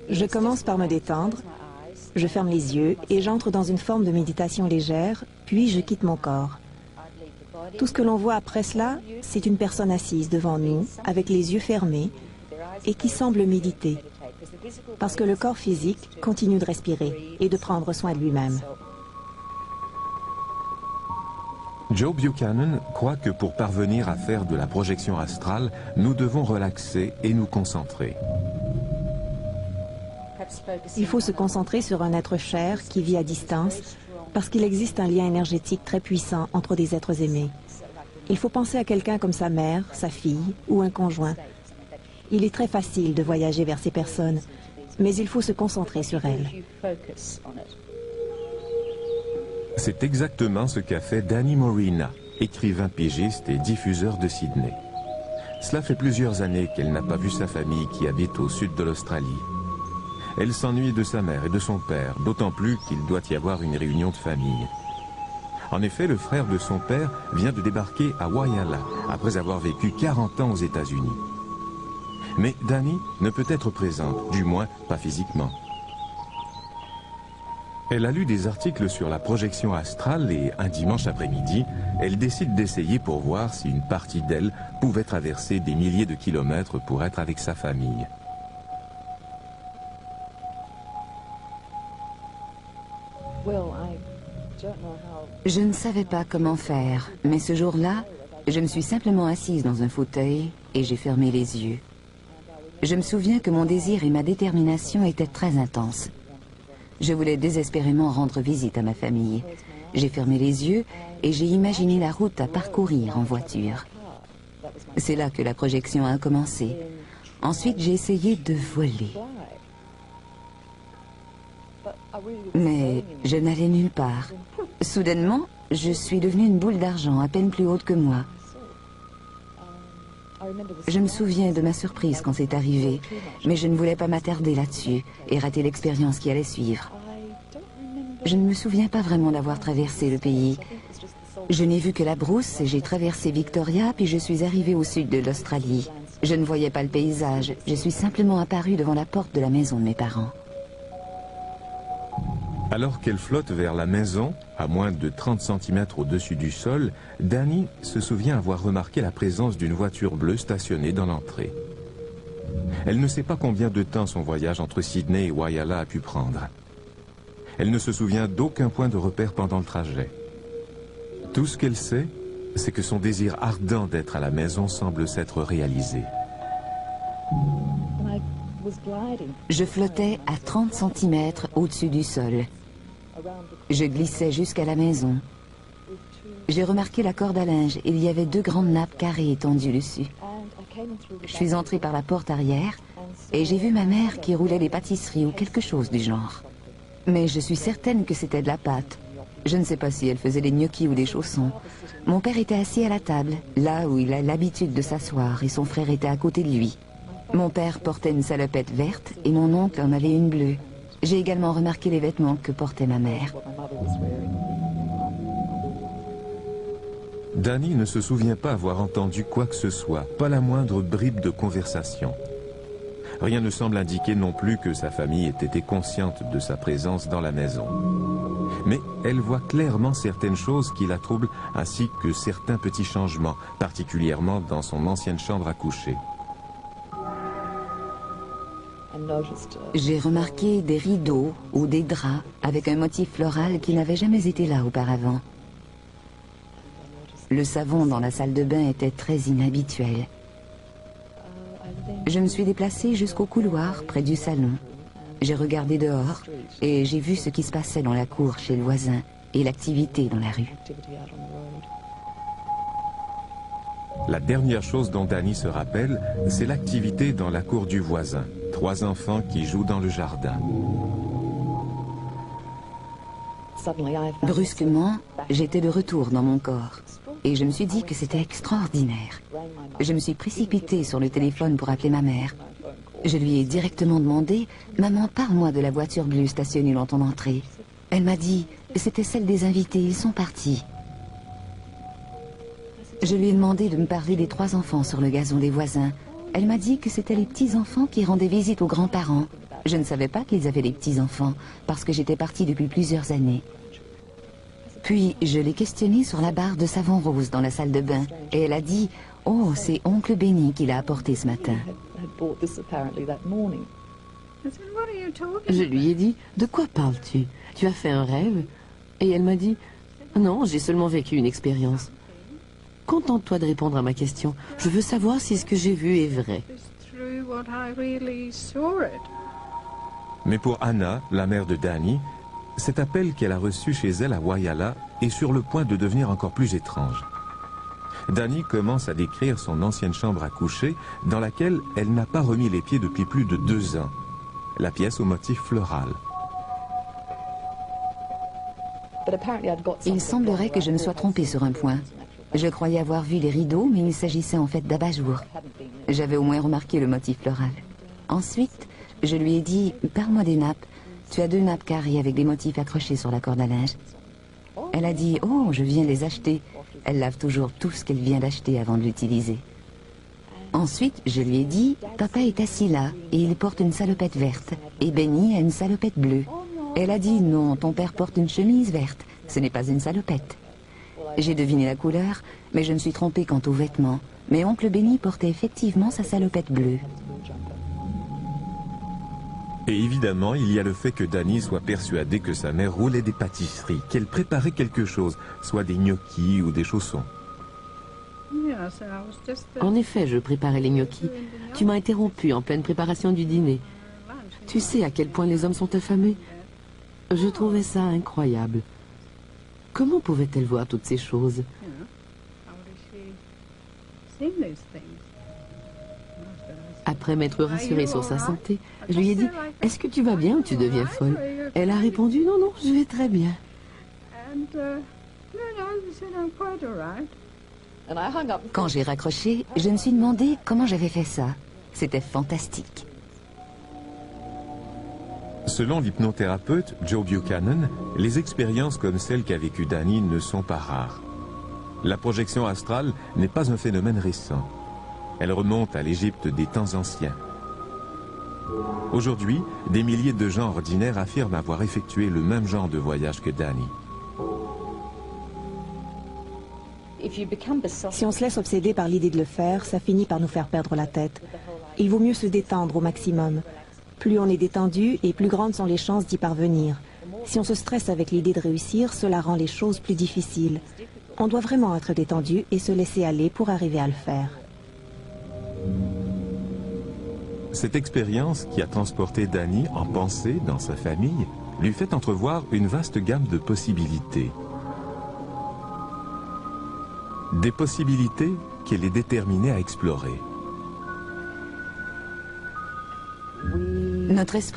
Je commence par me détendre, je ferme les yeux et j'entre dans une forme de méditation légère, puis je quitte mon corps. Tout ce que l'on voit après cela, c'est une personne assise devant nous, avec les yeux fermés, et qui semble méditer, parce que le corps physique continue de respirer et de prendre soin de lui-même. Joe Buchanan croit que pour parvenir à faire de la projection astrale, nous devons relaxer et nous concentrer. Il faut se concentrer sur un être cher qui vit à distance, parce qu'il existe un lien énergétique très puissant entre des êtres aimés. Il faut penser à quelqu'un comme sa mère, sa fille ou un conjoint. Il est très facile de voyager vers ces personnes, mais il faut se concentrer sur elles. C'est exactement ce qu'a fait Danny Morina, écrivain pigiste et diffuseur de Sydney. Cela fait plusieurs années qu'elle n'a pas vu sa famille qui habite au sud de l'Australie. Elle s'ennuie de sa mère et de son père, d'autant plus qu'il doit y avoir une réunion de famille. En effet, le frère de son père vient de débarquer à Whyalla, après avoir vécu 40 ans aux États-Unis. Mais Danny ne peut être présente, du moins pas physiquement. Elle a lu des articles sur la projection astrale et un dimanche après-midi, elle décide d'essayer pour voir si une partie d'elle pouvait traverser des milliers de kilomètres pour être avec sa famille. Je ne savais pas comment faire, mais ce jour-là, je me suis simplement assise dans un fauteuil et j'ai fermé les yeux. Je me souviens que mon désir et ma détermination étaient très intenses. Je voulais désespérément rendre visite à ma famille. J'ai fermé les yeux et j'ai imaginé la route à parcourir en voiture. C'est là que la projection a commencé. Ensuite, j'ai essayé de voler. Mais je n'allais nulle part. Soudainement, je suis devenue une boule d'argent à peine plus haute que moi. Je me souviens de ma surprise quand c'est arrivé, mais je ne voulais pas m'attarder là-dessus et rater l'expérience qui allait suivre. Je ne me souviens pas vraiment d'avoir traversé le pays. Je n'ai vu que la brousse, j'ai traversé Victoria, puis je suis arrivée au sud de l'Australie. Je ne voyais pas le paysage, je suis simplement apparue devant la porte de la maison de mes parents. Alors qu'elle flotte vers la maison, à moins de 30 cm au-dessus du sol, Danny se souvient avoir remarqué la présence d'une voiture bleue stationnée dans l'entrée. Elle ne sait pas combien de temps son voyage entre Sydney et Whyalla a pu prendre. Elle ne se souvient d'aucun point de repère pendant le trajet. Tout ce qu'elle sait, c'est que son désir ardent d'être à la maison semble s'être réalisé. Je flottais à 30 cm au-dessus du sol. Je glissais jusqu'à la maison. J'ai remarqué la corde à linge. Il y avait 2 grandes nappes carrées étendues dessus. Je suis entrée par la porte arrière et j'ai vu ma mère qui roulait des pâtisseries ou quelque chose du genre. Mais je suis certaine que c'était de la pâte. Je ne sais pas si elle faisait des gnocchis ou des chaussons. Mon père était assis à la table, là où il a l'habitude de s'asseoir, et son frère était à côté de lui. Mon père portait une salopette verte et mon oncle en avait une bleue. J'ai également remarqué les vêtements que portait ma mère. Danny ne se souvient pas avoir entendu quoi que ce soit, pas la moindre bribe de conversation. Rien ne semble indiquer non plus que sa famille ait été consciente de sa présence dans la maison. Mais elle voit clairement certaines choses qui la troublent, ainsi que certains petits changements, particulièrement dans son ancienne chambre à coucher. J'ai remarqué des rideaux ou des draps avec un motif floral qui n'avait jamais été là auparavant. Le savon dans la salle de bain était très inhabituel. Je me suis déplacée jusqu'au couloir près du salon. J'ai regardé dehors et j'ai vu ce qui se passait dans la cour chez le voisin et l'activité dans la rue. La dernière chose dont Danny se rappelle, c'est l'activité dans la cour du voisin. 3 enfants qui jouent dans le jardin. Brusquement, j'étais de retour dans mon corps et je me suis dit que c'était extraordinaire. Je me suis précipitée sur le téléphone pour appeler ma mère. Je lui ai directement demandé « Maman, parle-moi de la voiture bleue stationnée dans ton entrée. » Elle m'a dit « C'était celle des invités, ils sont partis. » Je lui ai demandé de me parler des 3 enfants sur le gazon des voisins. Elle m'a dit que c'était les petits-enfants qui rendaient visite aux grands-parents. Je ne savais pas qu'ils avaient des petits-enfants, parce que j'étais partie depuis plusieurs années. Puis, je l'ai questionnée sur la barre de savon rose dans la salle de bain, et elle a dit « Oh, c'est oncle Benny qui l'a apporté ce matin. » Je lui ai dit, de quoi parles-tu? Tu as fait un rêve? Et elle m'a dit, non, j'ai seulement vécu une expérience. Contente-toi de répondre à ma question. Je veux savoir si ce que j'ai vu est vrai. Mais pour Anna, la mère de Danny, cet appel qu'elle a reçu chez elle à Whyalla est sur le point de devenir encore plus étrange. Danny commence à décrire son ancienne chambre à coucher dans laquelle elle n'a pas remis les pieds depuis plus de 2 ans. La pièce au motif floral. Il semblerait que je me sois trompée sur un point. Je croyais avoir vu les rideaux, mais il s'agissait en fait d'abat-jour. J'avais au moins remarqué le motif floral. Ensuite, je lui ai dit, parle-moi des nappes. Tu as 2 nappes carrées avec des motifs accrochés sur la corde à linge. Elle a dit, oh, je viens de les acheter. Elle lave toujours tout ce qu'elle vient d'acheter avant de l'utiliser. Ensuite, je lui ai dit, papa est assis là et il porte une salopette verte et Benny a une salopette bleue. Elle a dit, non, ton père porte une chemise verte, ce n'est pas une salopette. J'ai deviné la couleur, mais je me suis trompée quant aux vêtements. Mais oncle Benny portait effectivement sa salopette bleue. Et évidemment, il y a le fait que Danny soit persuadée que sa mère roulait des pâtisseries, qu'elle préparait quelque chose, soit des gnocchis ou des chaussons. En effet, je préparais les gnocchis. Tu m'as interrompu en pleine préparation du dîner. Tu sais à quel point les hommes sont affamés? Je trouvais ça incroyable. Comment pouvait-elle voir toutes ces choses? Après m'être rassurée sur sa santé, je lui ai dit, est-ce que tu vas bien ou tu deviens folle? Elle a répondu, non, non, je vais très bien. Quand j'ai raccroché, je me suis demandé comment j'avais fait ça. C'était fantastique. Selon l'hypnothérapeute Joe Buchanan, les expériences comme celle qu'a vécue Danny ne sont pas rares. La projection astrale n'est pas un phénomène récent. Elle remonte à l'Égypte des temps anciens. Aujourd'hui, des milliers de gens ordinaires affirment avoir effectué le même genre de voyage que Danny. Si on se laisse obséder par l'idée de le faire, ça finit par nous faire perdre la tête. Il vaut mieux se détendre au maximum. Plus on est détendu et plus grandes sont les chances d'y parvenir. Si on se stresse avec l'idée de réussir, cela rend les choses plus difficiles. On doit vraiment être détendu et se laisser aller pour arriver à le faire. Cette expérience qui a transporté Danny en pensée dans sa famille lui fait entrevoir une vaste gamme de possibilités. Des possibilités qu'elle est déterminée à explorer. Notre esprit